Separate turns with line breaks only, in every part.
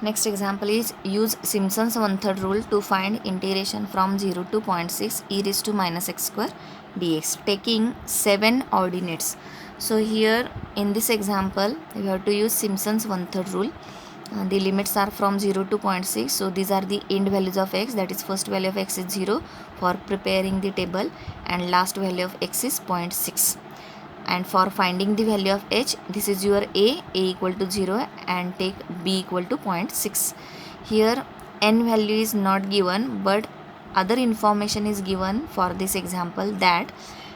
Next example is use Simpson's one-third rule to find integration from 0 to 0.6 e raised to minus x square dx taking 7 ordinates. So here in this example we have to use Simpson's one-third rule. The limits are from 0 to 0.6. So these are the end values of x, that is first value of x is 0 for preparing the table, and last value of x is 0.6. And for finding the value of h, this is your a equal to 0 and take b equal to 0.6. Here n value is not given, but other information is given for this example, that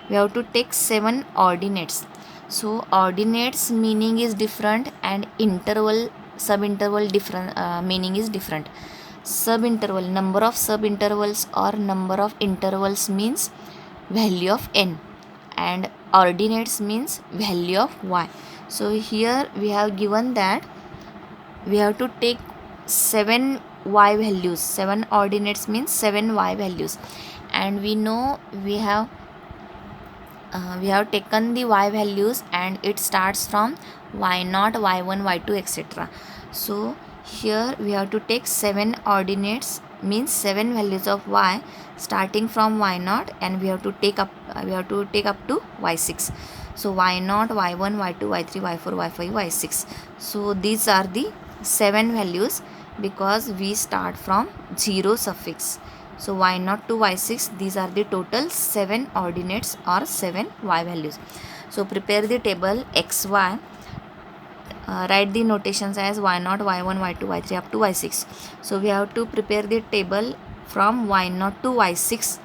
we have to take 7 ordinates. So ordinates meaning is different and interval subinterval different meaning is different. Subinterval, number of subintervals or number of intervals means value of n, and ordinates means value of y. So here we have given that we have to take 7 y values. 7 ordinates means 7 y values, and we know we have taken the y values and it starts from y0, y1, y2, etc. So here we have to take 7 ordinates means 7 values of y starting from y0, and we have to take up to y6. So y0, y1, y2, y3, y4, y5, y6. So these are the 7 values because we start from 0 suffix. So y0 to y6, these are the total 7 ordinates or 7 y values. So prepare the table xy. Write the notations as y0, y1, y2, y3 up to y6. So we have to prepare the table from y0 to y6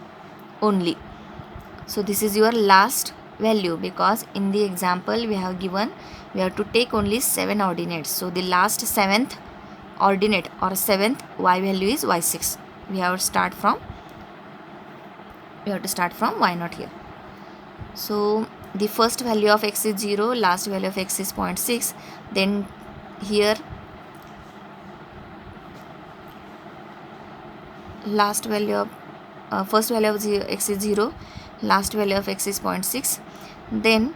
only. So this is your last value, because in the example we have given we have to take only 7 ordinates. So the last 7th ordinate or 7th y value is y6. We have to start from y0 here. So the first value of x is 0, last value of x is 0.6. Then here last value of first value of x is 0, last value of x is 0.6. Then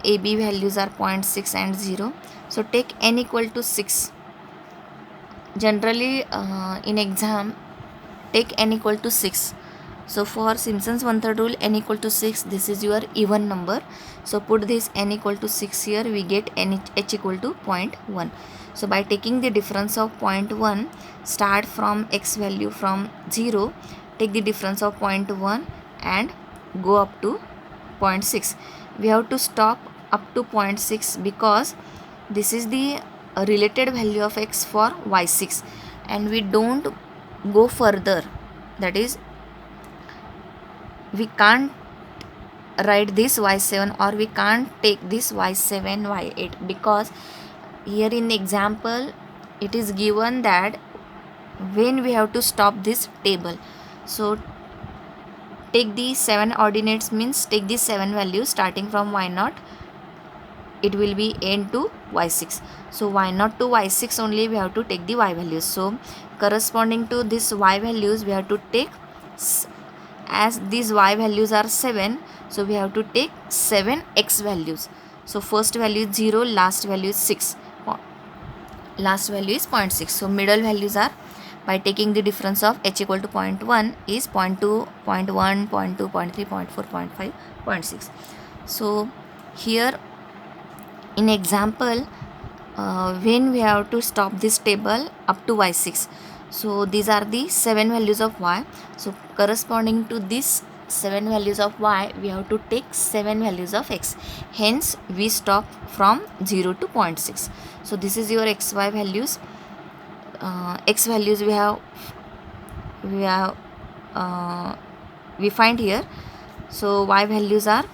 AB values are 0.6 and 0. So take n equal to 6. Generally in exam take n equal to 6. So for Simpson's one-third rule, n equal to 6, this is your even number. So put this n equal to 6 here, we get h equal to 0.1. So by taking the difference of 0.1, start from x value from 0, take the difference of 0.1 and go up to 0.6. We have to stop up to 0.6 because this is the related value of x for y6, and we don't go further. That is, we can't write this y7 or we can't take this y7, y8, because here in the example it is given that when we have to stop this table. So take the 7 ordinates means take the 7 values starting from y0, it will be n to y6. So y0 to y6 only we have to take the y values. So corresponding to this y values we have to take, as these y values are 7, so we have to take 7 x values. So first value is 0, last value is 6, last value is 0.6. So middle values are, by taking the difference of h equal to 0.1 is 0.2, 0.1, 0.2, 0.3, 0.4, 0.5, 0.6. So here in example when we have to stop this table up to y6, so these are the 7 values of y. So corresponding to this 7 values of y, we have to take 7 values of x. Hence we stop from 0 to 0.6. So this is your xy values. X values we find here. So y values are,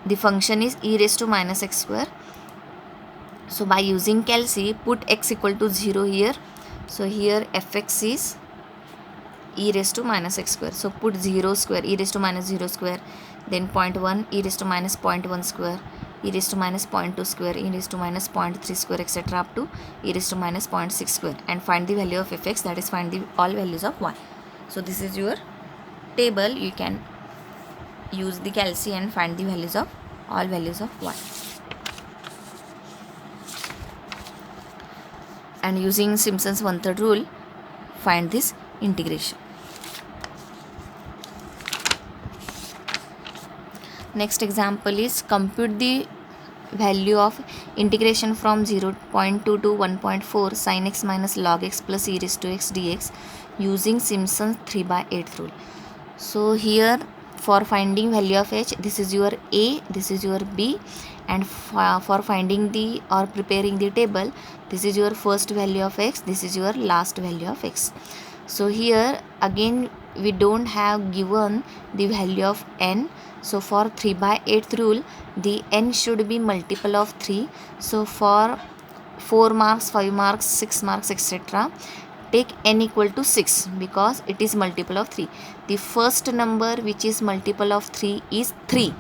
the function is e raised to minus x square. So by using calci, put x equal to 0 here. So here fx is e raised to minus x square. So put 0 square, e raised to minus 0 square, then 0.1, e raised to minus 0.1 square, e raised to minus 0.2 square, e raised to minus 0.3 square, etc. up to e raised to minus 0.6 square, and find the value of fx, that is find the all values of y. So this is your table. You can use the calci and find the values of all values of y. and using Simpson's 1/3 rule find this integration. Next example is compute the value of integration from 0.2 to 1.4 sin x minus log x plus e raised to x dx using Simpson's 3/8 rule. So here for finding value of h, this is your a, this is your b, and for finding the or preparing the table, this is your first value of x, this is your last value of x. So here again we don't have given the value of n. So for 3/8 rule, the n should be multiple of 3. So for 4 marks, 5 marks, 6 marks, etc., take n equal to 6 because it is multiple of 3. The first number which is multiple of 3 is 3.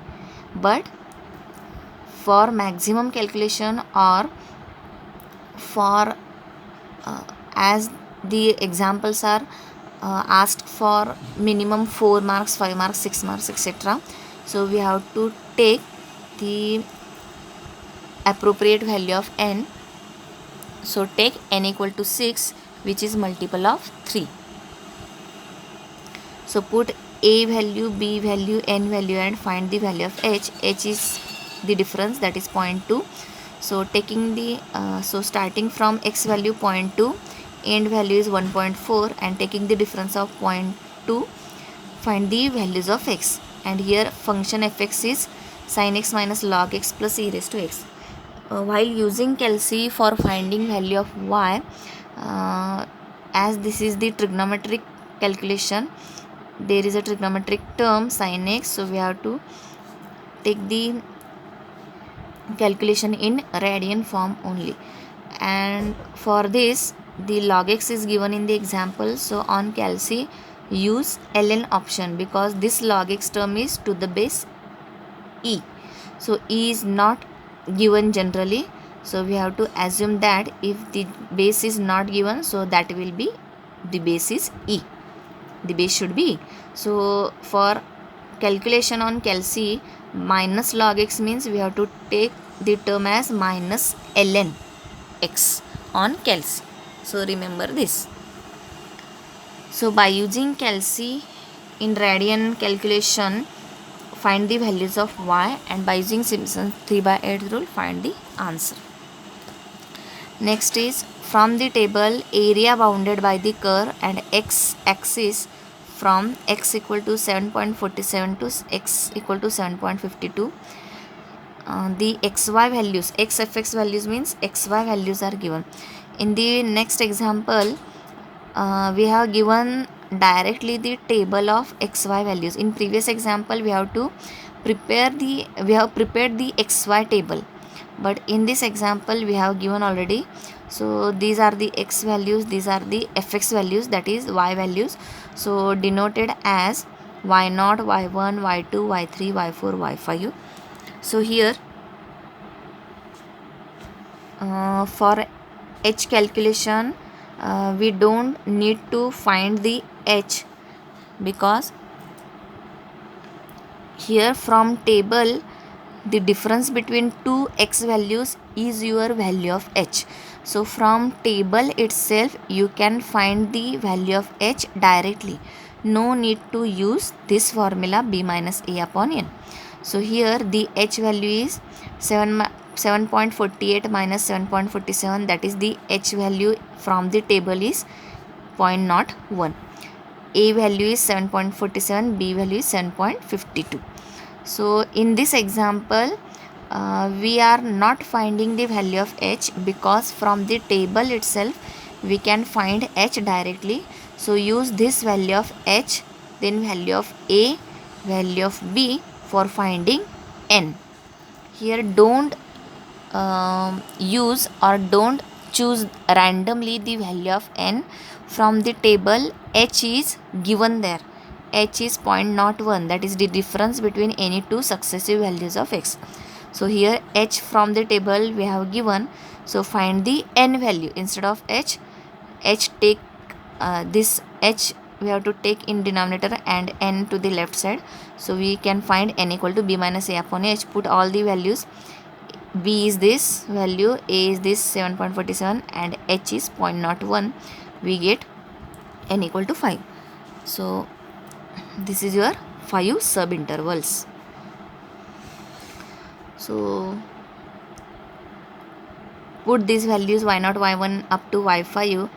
But for maximum calculation or for as the examples are asked for minimum 4 marks, 5 marks, 6 marks, etc., so we have to take the appropriate value of n. So take n equal to 6, which is multiple of 3. So put a value, b value, n value and find the value of h. H is the difference, that is 0.2. So taking the starting from x value 0.2, end value is 1.4, and taking the difference of 0.2, find the values of x. And here function fx is sin x minus log x plus e raised to x. While using Kelsey for finding value of y, as this is the trigonometric calculation, there is a trigonometric term sin x, so we have to take the calculation in radian form only. And for this, the log x is given in the example, so on Kelsey use ln option because this log x term is to the base e. So e is not given generally, so we have to assume that if the base is not given, so that will be the base is e, the base should be e. So for calculation on Kelsey, minus log x means we have to take the term as minus ln x on Kelsey. So remember this. So by using Kelsey in radian calculation, find the values of y, and by using Simpson's 3/8 rule, find the answer. Next is from the table area bounded by the curve and x axis from x equal to 7.47 to x equal to 7.52. The xy values, xfx values means xy values are given. In the next example, we have given directly the table of xy values. In previous example, we have prepared the xy table, but in this example we have given already. So these are the x values, these are the fx values, that is y values, so denoted as y0, y1, y2, y3, y4, y5. So here for h calculation, we don't need to find the h because here from table the difference between two x values is your value of h. So from table itself you can find the value of h directly. No need to use this formula b minus a upon n. So here the h value is 7.48 minus 7.47, that is the h value from the table is 0.01. A value is 7.47, b value is 7.52. So in this example, we are not finding the value of h because from the table itself we can find h directly. So use this value of h, then value of a, value of b for finding n. Here don't use or don't choose randomly the value of n. From the table h is given there, h is 0.01, that is the difference between any two successive values of x. So here h from the table we have given, so find the n value. Instead of h take this h we have to take in denominator and n to the left side, so we can find n equal to b minus a upon h. Put all the values B is this value, A is this 7.47 and H is 0.01, we get n equal to 5. So this is your 5 subintervals. So put these values y0, y1 up to y5.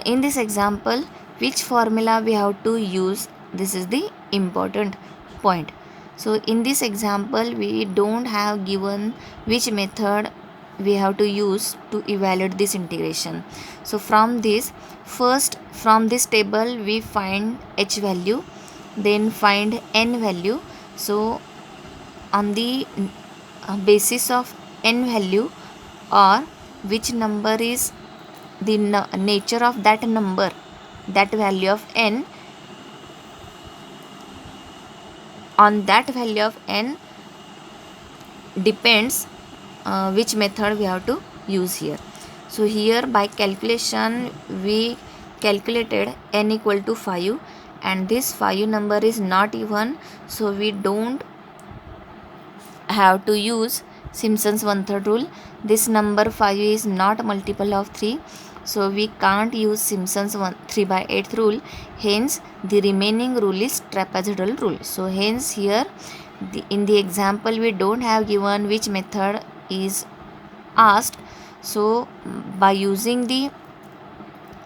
In this example, which formula we have to use? This is the important point. So in this example, we don't have given which method we have to use to evaluate this integration. So from this, first from this table we find h value, then find n value. So on the basis of n value, or which number is the nature of that number, that value of n, on that value of n depends which method we have to use here. So here by calculation we calculated n equal to 5, and this 5 number is not even, so we don't have to use Simpson's 1/3 rule. This number 5 is not multiple of 3, so we can't use Simpson's 3/8 rule. Hence the remaining rule is trapezoidal rule. So hence here in the example we don't have given which method is asked. So by using the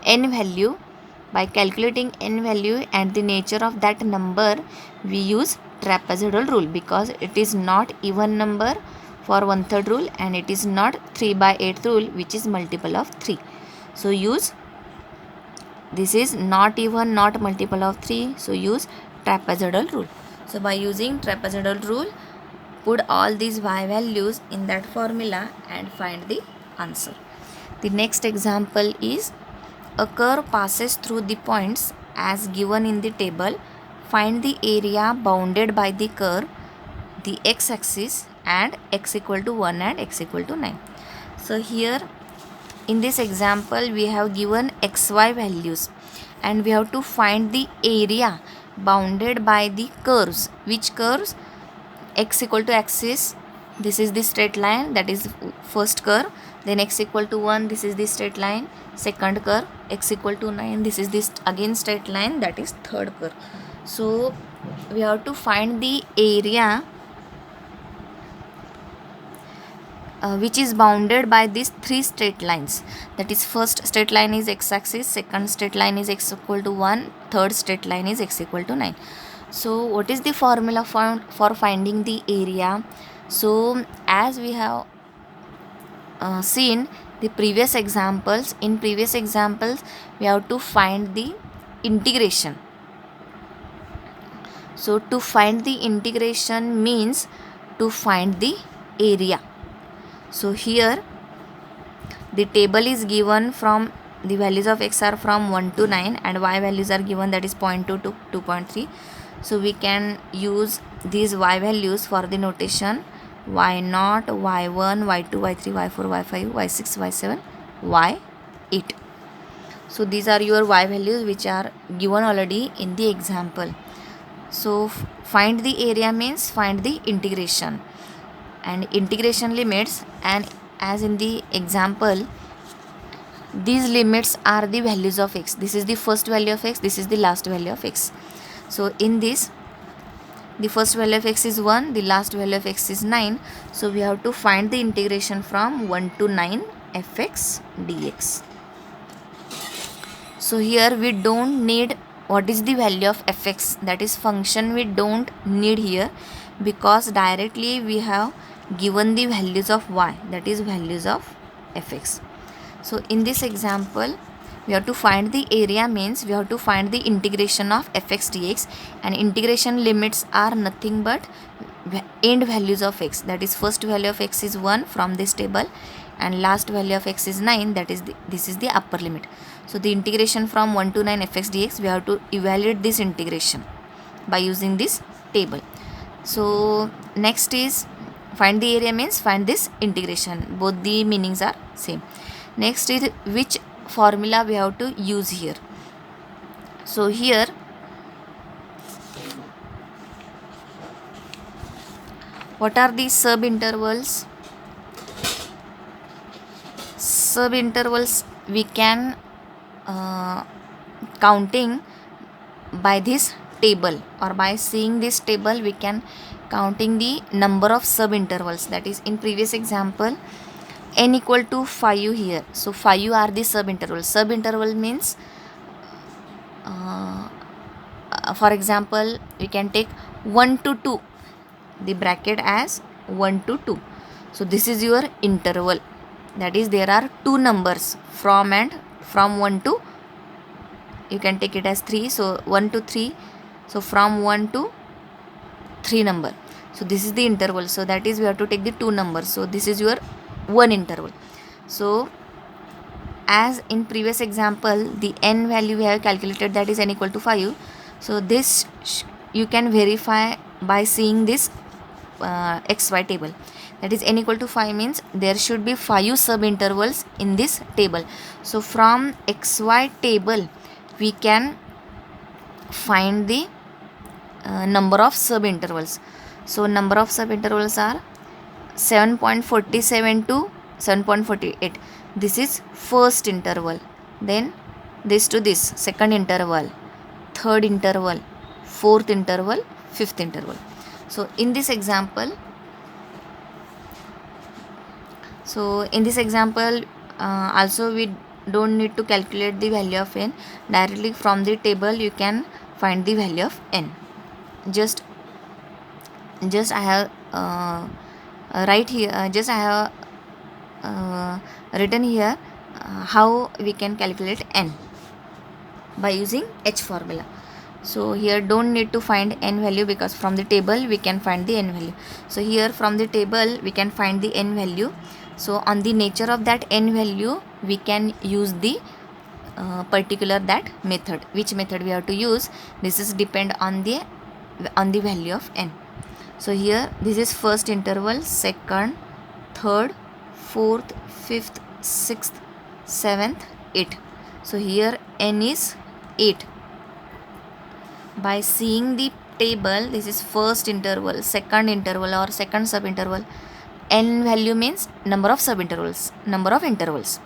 n value, by calculating n value and the nature of that number, we use trapezoidal rule, because it is not even number for 1/3 rule and it is not 3/8 rule which is multiple of 3. So use, this is not even, not multiple of 3, so use trapezoidal rule. So by using trapezoidal rule, put all these y values in that formula and find the answer. The next example is a curve passes through the points as given in the table. Find the area bounded by the curve, the x-axis, and x equal to 1 and x equal to 9. So here in this example we have given xy values and we have to find the area bounded by the curves. Which curves? X equal to axis, this is the straight line, that is first curve. Then x equal to 1, this is the straight line, second curve. X equal to 9, this is this again straight line, that is third curve. So we have to find the area which is bounded by these three straight lines. That is, first straight line is x-axis, second straight line is x equal to 1, third straight line is x equal to 9. So what is the formula for finding the area? So as we have seen the previous examples, in previous examples we have to find the integration. So to find the integration means to find the area. So here the table is given from the values of x are from 1 to 9 and y values are given, that is 0.2 to 2.3. So we can use these y values for the notation y0, y1, y2, y3, y4, y5, y6, y7, y8. So these are your y values which are given already in the example. So find the area means find the integration and integration limits, and as in the example these limits are the values of x. This is the first value of x, this is the last value of x. So in this, the first value of x is 1, the last value of x is 9. So we have to find the integration from 1 to 9 fx dx. So here we don't need what is the value of fx, that is function we don't need here, because directly we have given the values of y, that is values of fx. So in this example we have to find the area means we have to find the integration of fx dx, and integration limits are nothing but end values of x, that is first value of x is 1 from this table and last value of x is 9, that is this is the upper limit. So the integration from 1 to 9 fx dx, we have to evaluate this integration by using this table. So next is find the area means find this integration, both the meanings are same. Next is which formula we have to use here. So here What are these subintervals? Subintervals we can counting by this table, or by seeing this table we can counting the number of subintervals. That is, in previous example, n equal to 5 here. So 5 are the subintervals. Subinterval means for example, we can take 1 to 2, the bracket as 1 to 2. So this is your interval. That is, there are two numbers from 1 to, you can take it as 3. So 1 to 3. So from 1 to 3 number. So this is the interval. So that is, we have to take the two numbers. So this is your one interval. So as in previous example, the n value we have calculated, that is n equal to 5. So this you can verify by seeing this xy table. That is, n equal to 5 means there should be 5 subintervals in this table. So from xy table we can find the number of subintervals. So number of subintervals are 7.47 to 7.48. This is first interval. Then this to this, second interval, third interval, fourth interval, fifth interval. So in this example, also we don't need to calculate the value of n. Directly from the table you can find the value of n. Just I have right here, just I have written here how we can calculate n by using h formula. So here don't need to find n value, because from the table we can find the n value. So here from the table we can find the n value. So on the nature of that n value we can use the particular that method. Which method we have to use, this is depend on the value of n. So here this is first interval, second, third, fourth, fifth, sixth, seventh, eighth. So here n is 8. By seeing the table, this is first interval, second interval or second subinterval. N value means number of subintervals, number of intervals.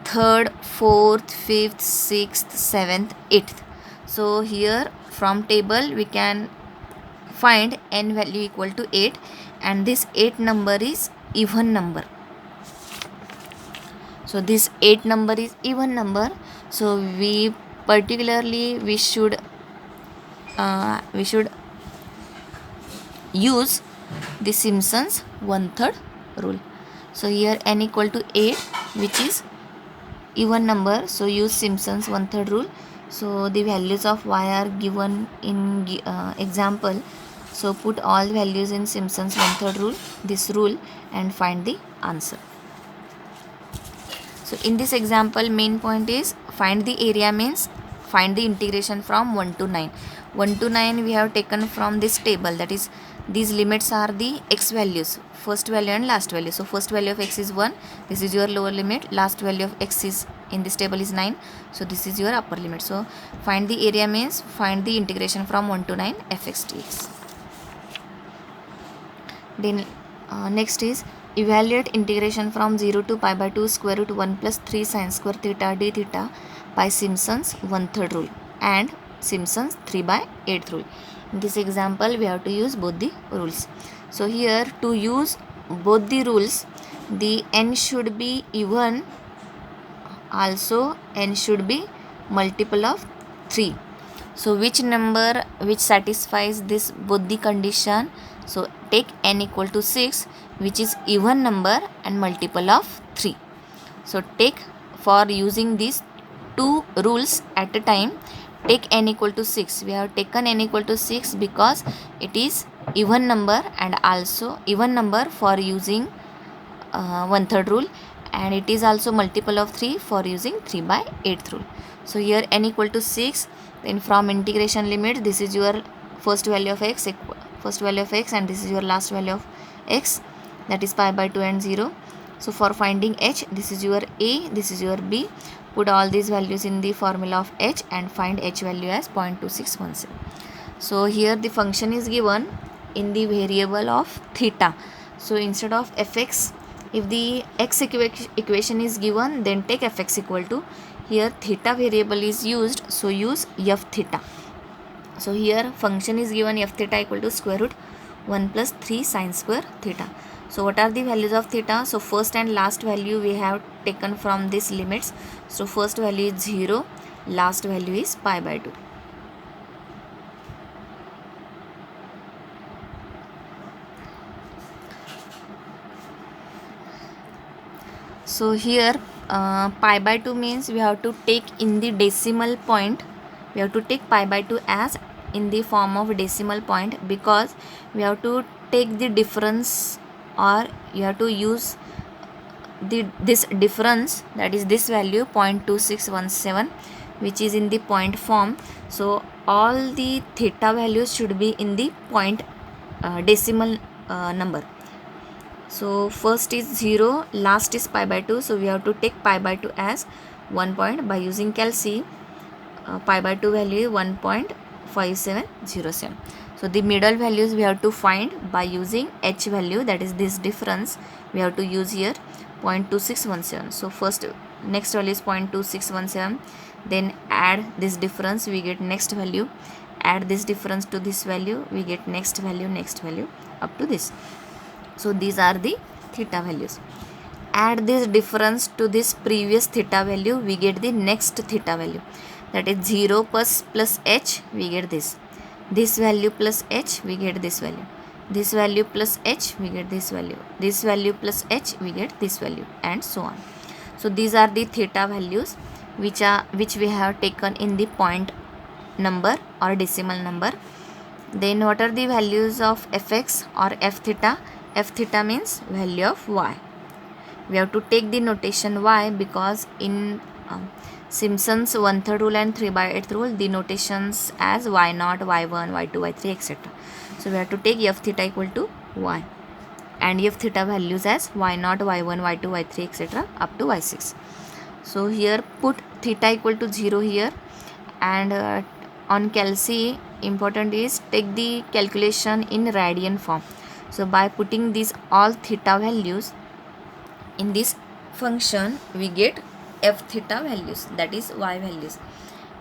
Third, fourth, fifth, sixth, seventh, eighth. So here from table we can find n value equal to 8, and this 8 number is even number. So this 8 number is even number. So we should use the Simpson's 1/3 rule. So here n equal to 8, which is even number, so use Simpson's 1/3 rule. So the values of y are given in example. So put all values in Simpson's 1/3 rule, this rule, and find the answer. So in this example, main point is find the area, means find the integration from 1 to 9. 1 to 9 we have taken from this table. That is, these limits are the x values, first value and last value. So first value of x is 1, this is your lower limit. Last value of x is in this table is 9, so this is your upper limit. So find the area means find the integration from 1 to 9 fx dx. Then next is evaluate integration from 0 to pi by 2 square root 1 plus 3 sin square theta d theta by Simpson's 1/3 rule and Simpson's 3/8 rule. In this example we have to use both the rules. So here, to use both the rules, the n should be even, also n should be multiple of 3. So which number which satisfies this both the condition? So take n equal to 6, which is even number and multiple of 3. So take, for using these two rules at a time, take n equal to 6. We have taken n equal to 6 because it is even number, and also even number for using 1/3 rule, and it is also multiple of 3 for using 3/8 rule. So here n equal to 6, then from integration limit, this is your first value of x, and this is your last value of x, that is pi by 2 and 0. So for finding h, this is your a, this is your b. Put all these values in the formula of h and find h value as 0.2617. So here the function is given in the variable of theta. So instead of fx, if the x equation is given, then take fx equal to, here theta variable is used, so use f theta. So here function is given f theta equal to square root 1 plus 3 sine square theta. So what are the values of theta? So first and last value we have taken from these limits. So first value is 0, last value is pi by 2. So here pi by 2 means we have to take in the decimal point. We have to take pi by 2 as in the form of decimal point, because we have to take the difference, or you have to use this difference, that is this value 0.2617, which is in the point form. So all the theta values should be in the point decimal number. So first is 0, last is pi by 2, so we have to take pi by 2 as 1 point. By using calc, pi by 2 value is 1.5707. So the middle values we have to find by using h value, that is this difference we have to use here 0.2617. So first next value is 0.2617, then add this difference, we get next value, add this difference to this value, we get next value up to this. So these are the theta values. Add this difference to this previous theta value, we get the next theta value, that is 0 plus h, we get this value plus h, we get this value, this value plus h, we get this value, this value plus h, we get this value, and so on. So these are the theta values which we have taken in the point number or decimal number. Then what are the values of fx or f theta? F theta means value of y. We have to take the notation y, because in Simpson's 1/3 rule and 3/8 rule, the notations as y0, y1, y2, y3, etc. So we have to take f theta equal to y, and f theta values as y0, y1, y2, y3, etc. up to y6. So here put theta equal to 0 here, and on calc important is take the calculation in radian form. So by putting these all theta values in this function, we get f theta values, that is y values,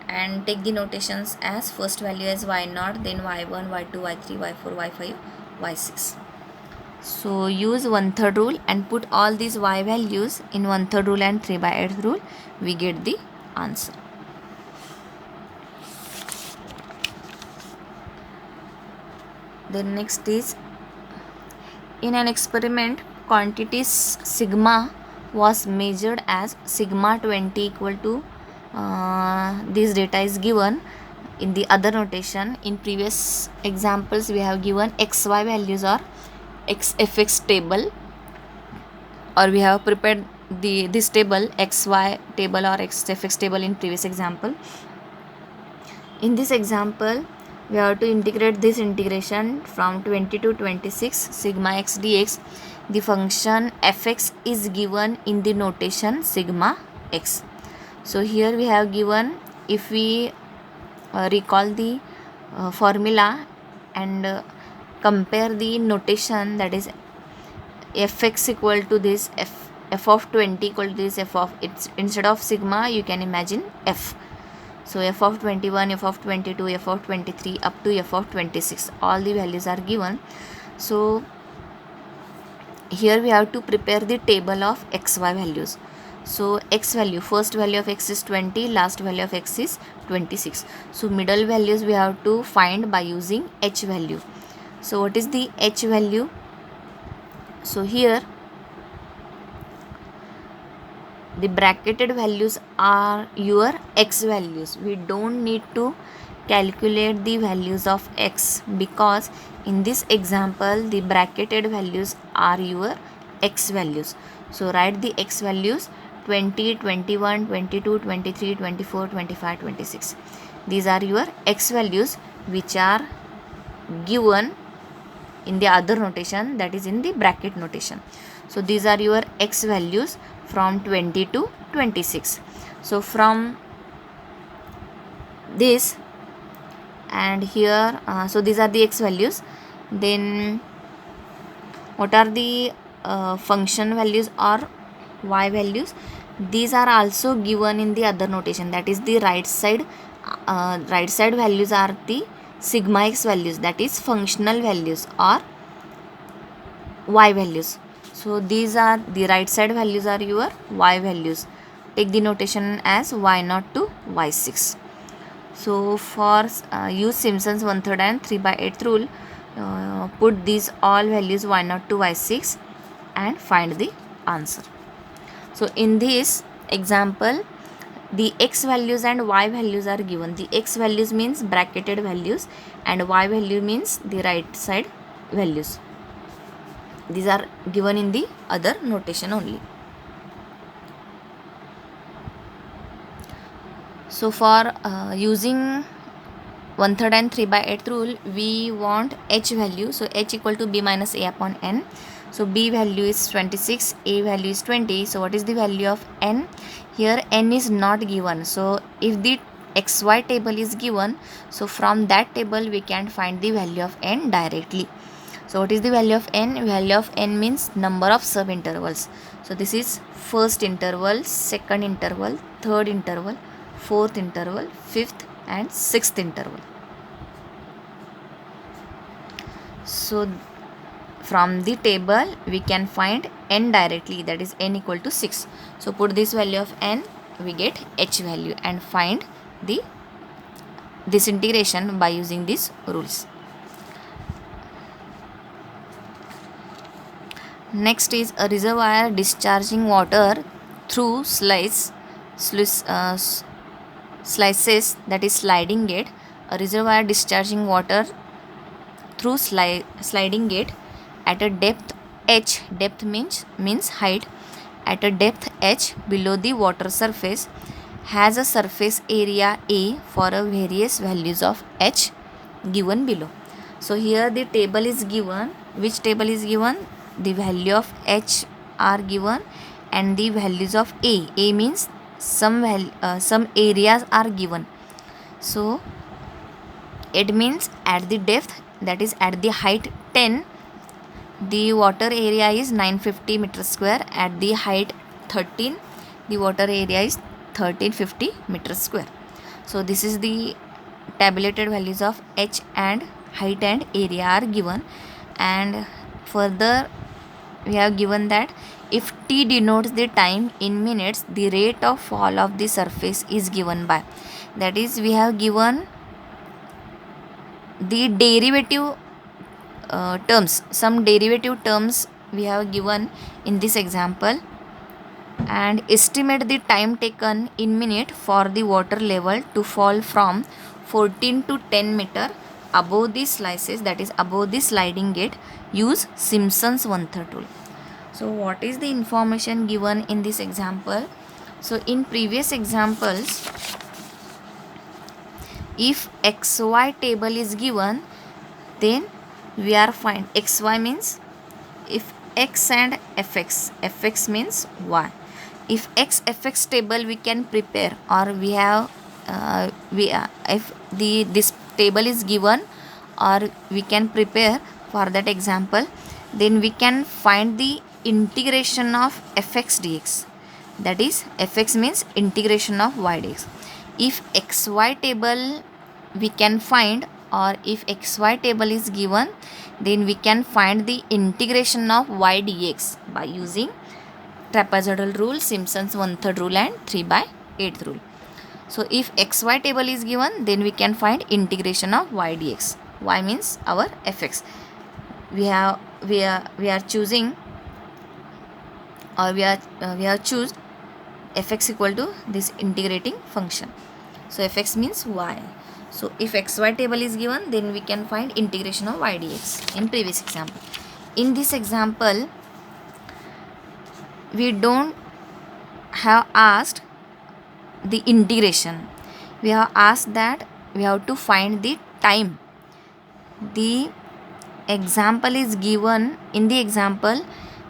and take the notations as first value as y0, then y1, y2, y3, y4, y5, y6. So use 1/3 rule and put all these y values in 1/3 rule and 3/8 rule, we get the answer. Then next is, in an experiment, quantities sigma was measured as sigma 20 equal to this data is given in the other notation. In previous examples we have given xy values or xfx table, or we have prepared this table xy table or xfx table in previous example. In this example we have to integrate this integration from 20 to 26 sigma x dx. The function fx is given in the notation sigma x. So here we have given, if we recall the formula and compare the notation, that is fx equal to this f of 20 equal to this f of, it's instead of sigma you can imagine f. So f of 21, f of 22, f of 23 up to f of 26, all the values are given. So here we have to prepare the table of xy values. So x value, first value of x is 20, last value of x is 26. So middle values we have to find by using h value. So what is the h value? So here the bracketed values are your x values. We don't need to calculate the values of x, because in this example the bracketed values are your x values. So write the x values 20, 21, 22, 23, 24, 25, 26. These are your x values which are given in the other notation, that is in the bracket notation. So these are your x values from 20 to 26. So from this and here, so these are the x values. Then what are the function values or y values? These are also given in the other notation, that is the right side values are the sigma x values, that is functional values or y values. So these are the right side values are your y values. Take the notation as y0 to y6. So for use Simpson's 1/3 and 3/8 rule, put these all values y0 to y6 and find the answer. So in this example, the x values and y values are given. The x values means bracketed values and y value means the right side values. These are given in the other notation only. So for using 1/3 and 3/8 rule, we want h value. So h equal to b minus a upon n. So b value is 26, a value is 20. So what is the value of n? Here n is not given. So if the xy table is given, so from that table we can find the value of n directly. So what is the value of n? Value of n means number of sub intervals. So this is first interval, second interval, third interval, fourth interval, fifth and sixth interval. So from the table we can find n directly, that is n equal to 6. So put this value of n, we get h value and find this integration by using these rules. Next is a reservoir discharging water through slices, that is sliding gate. A reservoir discharging water through sliding gate at a depth h, depth means height, at a depth h below the water surface, has a surface area A for a various values of h given below. So here the table is given. Which table is given? The value of h are given and the values of A. A means some areas are given. So it means at the depth, that is at the height 10, the water area is 950 meters square. At the height 13, the water area is 1350 meters square. So this is the tabulated values of h and height and area are given. And further we have given that if t denotes the time in minutes, the rate of fall of the surface is given by, that is we have given the derivative terms, some derivative terms we have given in this example, and estimate the time taken in minute for the water level to fall from 14 to 10 meter above the slices, that is above the sliding gate. Use Simpson's 1/3 rule. So what is the information given in this example? So in previous examples, if xy table is given, then we are find xy means if x and fx means y. If x fx table we can prepare, or we have if this table is given or we can prepare for that example, then we can find the integration of fx dx, that is fx means integration of y dx. If xy table we can find, or if xy table is given, then we can find the integration of y dx by using trapezoidal rule, Simpson's 1/3 rule and 3/8 rule. So if xy table is given, then we can find integration of y dx. Y means our fx. We are choosing, or we have choose fx equal to this integrating function. So fx means y. So if xy table is given, then we can find integration of y dx in previous example. In this example, we don't have asked the integration. We have asked that we have to find the time. The example is given. In the example,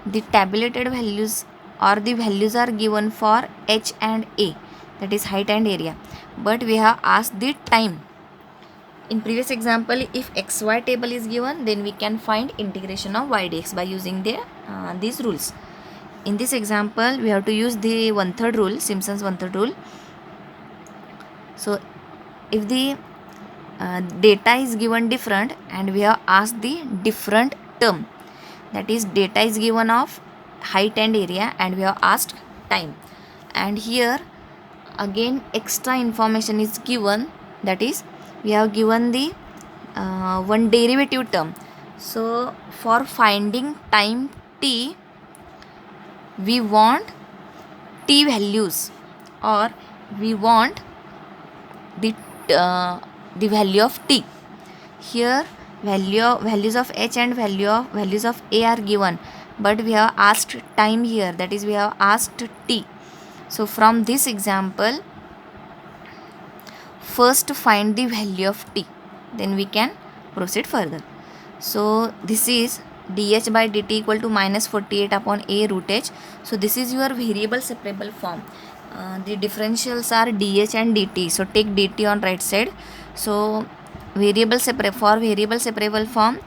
the tabulated values or the values are given for h and a, that is height and area, but we have asked the time. in previous example, if xy table is given, then we can find integration of y dx by using these rules. In this example, we have to use the 1/3 rule, Simpson's 1/3 rule. So if the data is given different and we have asked the different term, that is data is given of height and area and we have asked time, and here again extra information is given, that is we have given the one derivative term. So for finding time t, we want t values, or we want the value of t. Here values of h and values of a are given, but we have asked time here, that is we have asked t. So from this example, first find the value of t, then we can proceed further. So this is dh by dt equal to minus 48 upon a root h. So this is your variable separable form. The differentials are dh and dt. So take dt on right side. So variable separable form,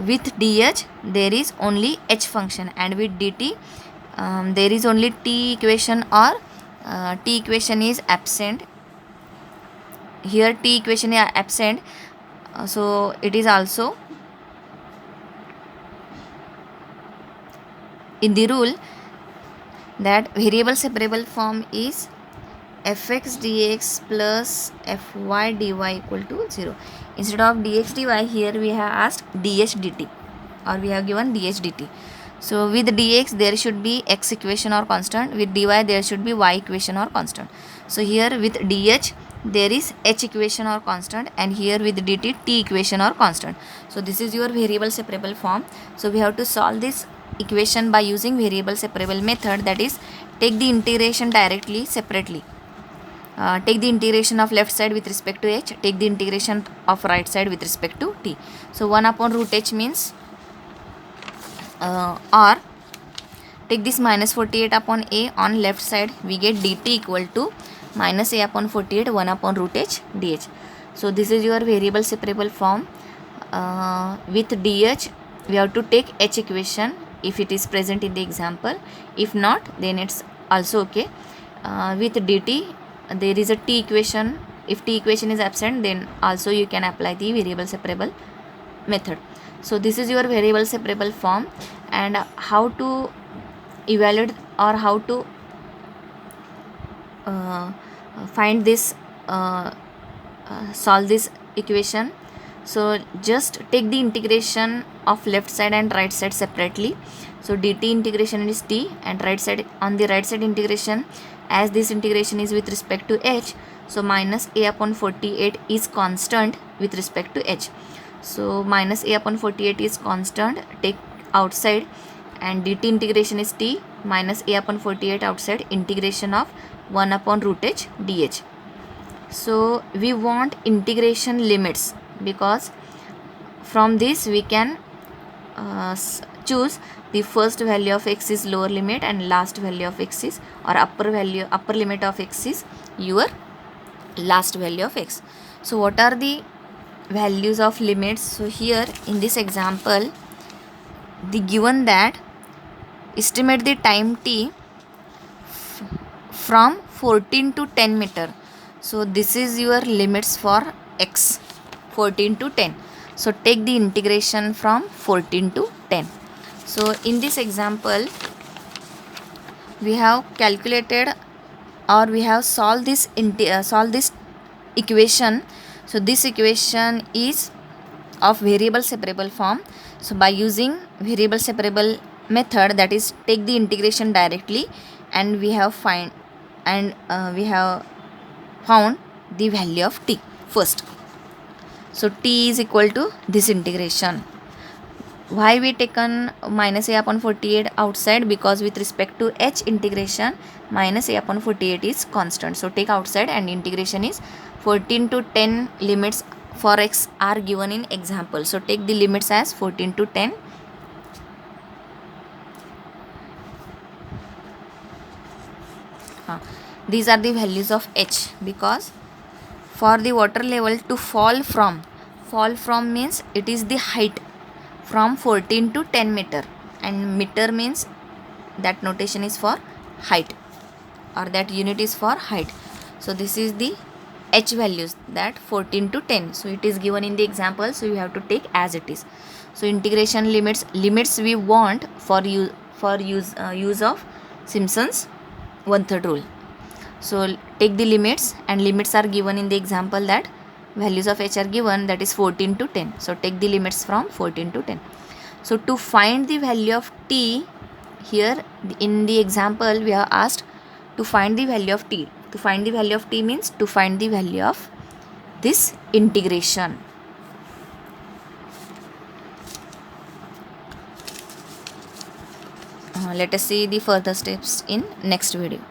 with dh there is only h function, and with dt there is only t equation, or t equation is absent. Here t equation is absent, so it is also in the rule that variable separable form is fx dx plus fy dy equal to 0. Instead of dx dy, here we have asked dh dt, or we have given dh dt. So with dx there should be x equation or constant, with dy there should be y equation or constant. So here with dh there is h equation or constant, and here with dt t equation or constant. So this is your variable separable form. So we have to solve this equation by using variable separable method, that is take the integration directly separately. Take the integration of left side with respect to h, take the integration of right side with respect to t. So 1 upon root h means or take this minus 48 upon a on left side, we get dt equal to minus a upon 48 1 upon root h dh. So this is your variable separable form. With dh we have to take h equation if it is present in the example, if not then it's also okay. With dt there is a t equation, if t equation is absent then also you can apply the variable separable method. So this is your variable separable form, and how to evaluate or how to find this solve this equation. So just take the integration of left side and right side separately. So dt integration is t, and right side, on the right side integration, as this integration is with respect to h, so minus a upon 48 is constant with respect to h. So minus a upon 48 is constant, take outside, and dt integration is t, minus a upon 48 outside, integration of 1 upon root h dh. So we want integration limits, because from this we can choose the first value of x is lower limit and last value of x is, or upper limit of x is your last value of x. So what are the values of limits? So here in this example, the given that estimate the time t from 14 to 10 meter. So this is your limits for x, 14 to 10. So take the integration from 14 to 10. So in this example we have calculated, or we have solved this equation. So this equation is of variable separable form. So by using variable separable method, that is take the integration directly, and we have found the value of t first. So t is equal to this integration. Why we taken minus a upon 48 outside? Because with respect to h integration, minus a upon 48 is constant. So take outside, and integration is 14 to 10 limits for x are given in example. So take the limits as 14 to 10. These are the values of h, because for the water level to fall from means it is the height from 14 to 10 meter, and meter means that notation is for height, or that unit is for height. So this is the h values, that 14 to 10. So it is given in the example, so you have to take as it is. So integration limits we want for use of Simpson's 1/3 rule. So take the limits, and limits are given in the example, that values of h are given, that is 14 to 10. So take the limits from 14 to 10. So to find the value of t, here in the example we have asked to find the value of t. To find the value of t means to find the value of this integration. Let us see the further steps in next video.